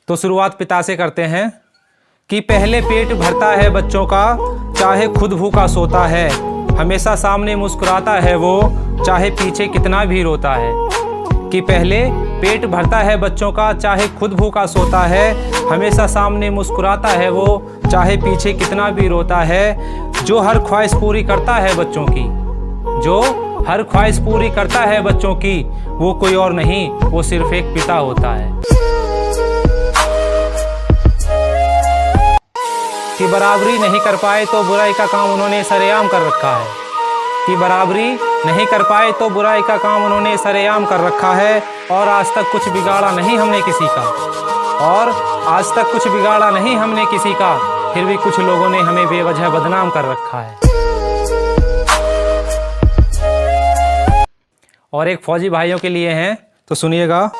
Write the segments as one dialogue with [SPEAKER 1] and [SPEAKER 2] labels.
[SPEAKER 1] तो शुरुआत पिता से करते हैं कि पहले पेट भरता है बच्चों का, चाहे खुद भूखा सोता है। हमेशा सामने मुस्कुराता है वो, चाहे पीछे कितना भी रोता है। कि पहले पेट भरता है बच्चों का, चाहे खुद भूखा सोता है। हमेशा सामने मुस्कुराता है वो, चाहे पीछे कितना भी रोता है। जो हर ख्वाहिश पूरी करता है बच्चों की, जो हर ख्वाहिश पूरी करता है बच्चों की, वो कोई और नहीं, वो सिर्फ एक पिता होता है। कि बराबरी नहीं कर पाए तो बुराई का काम उन्होंने सरेआम कर रखा है। कि बराबरी नहीं कर पाए तो बुराई का काम उन्होंने सरेआम कर रखा है। और आज तक कुछ बिगाड़ा नहीं हमने किसी का, और आज तक कुछ बिगाड़ा नहीं हमने किसी का, फिर भी कुछ लोगों ने हमें बेवजह बदनाम कर रखा है। और एक फौजी भाइयों के लिए हैं, तो सुनिएगा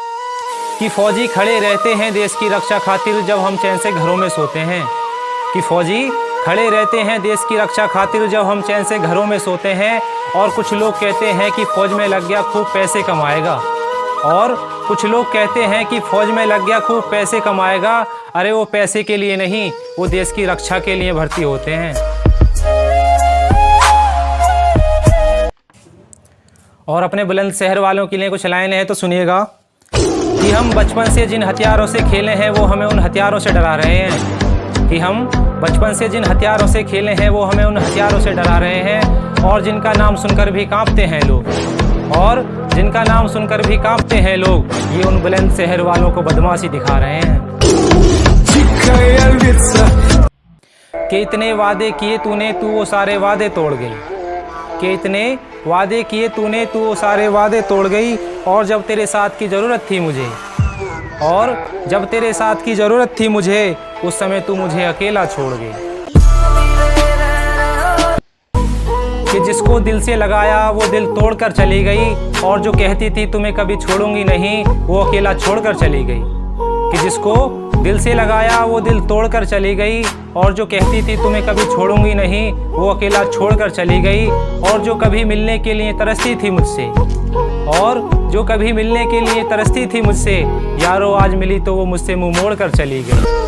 [SPEAKER 1] कि फौजी खड़े रहते हैं देश की रक्षा खातिर जब हम चैन से घरों में सोते हैं। कि फौजी खड़े रहते हैं देश की रक्षा खातिर जब हम चैन से घरों में सोते हैं। और कुछ लोग कहते हैं कि फौज में लग गया खूब पैसे कमाएगा। और कुछ लोग कहते हैं कि फौज में लग गया खूब पैसे कमाएगा। अरे वो पैसे के लिए नहीं, वो देश की रक्षा के लिए भर्ती होते हैं। और अपने बुलंदशहर वालों के लिए कुछ लाइन है, तो सुनिएगा कि हम बचपन से जिन हथियारों से खेले हैं वो हमें उन हथियारों से डरा रहे हैं। कि हम बचपन से जिन हथियारों से खेले हैं वो हमें उन हथियारों से डरा रहे हैं। और जिनका नाम सुनकर भी कांपते हैं लोग, और जिनका नाम सुनकर भी कांपते हैं लोग, ये उन बुलंदशहर वालों को बदमाशी दिखा रहे हैं। कि इतने वादे किए तूने, तू वो सारे वादे तोड़ गई। कि इतने वादे किए तूने, तू वो सारे वादे तोड़ गई। और जब तेरे साथ की ज़रूरत थी मुझे, और जब तेरे साथ की ज़रूरत थी मुझे, उस समय तू मुझे अकेला छोड़ गई। कि जिसको दिल से लगाया वो दिल तोड़कर चली गई। और जो कहती थी तुम्हें कभी छोड़ूंगी नहीं, वो अकेला छोड़कर चली गई। कि जिसको दिल से लगाया वो दिल तोड़कर चली गई। और जो कहती थी तुम्हें कभी छोड़ूंगी नहीं, वो अकेला छोड़कर चली गई। और जो कभी मिलने के लिए तरसती थी मुझसे, और जो कभी मिलने के लिए तरसती थी मुझसे, यारो आज मिली तो वो मुझसे मुंह मोड़ कर चली गई।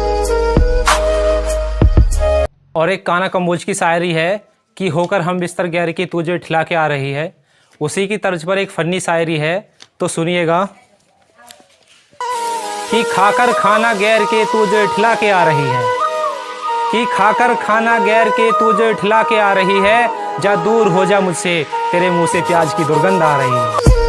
[SPEAKER 1] और एक काना कम्बोज की शायरी है कि होकर हम बिस्तर गैर की तुझे ठिला के आ रही है। उसी की तर्ज पर एक फनी शायरी है, तो सुनिएगा कि खाकर खाना गैर के तुझे ठिला के आ रही है। कि खाकर खाना गैर के तुझे ठिला के आ रही है। जा दूर हो जा मुझसे, तेरे मुंह से प्याज की दुर्गंध आ रही है।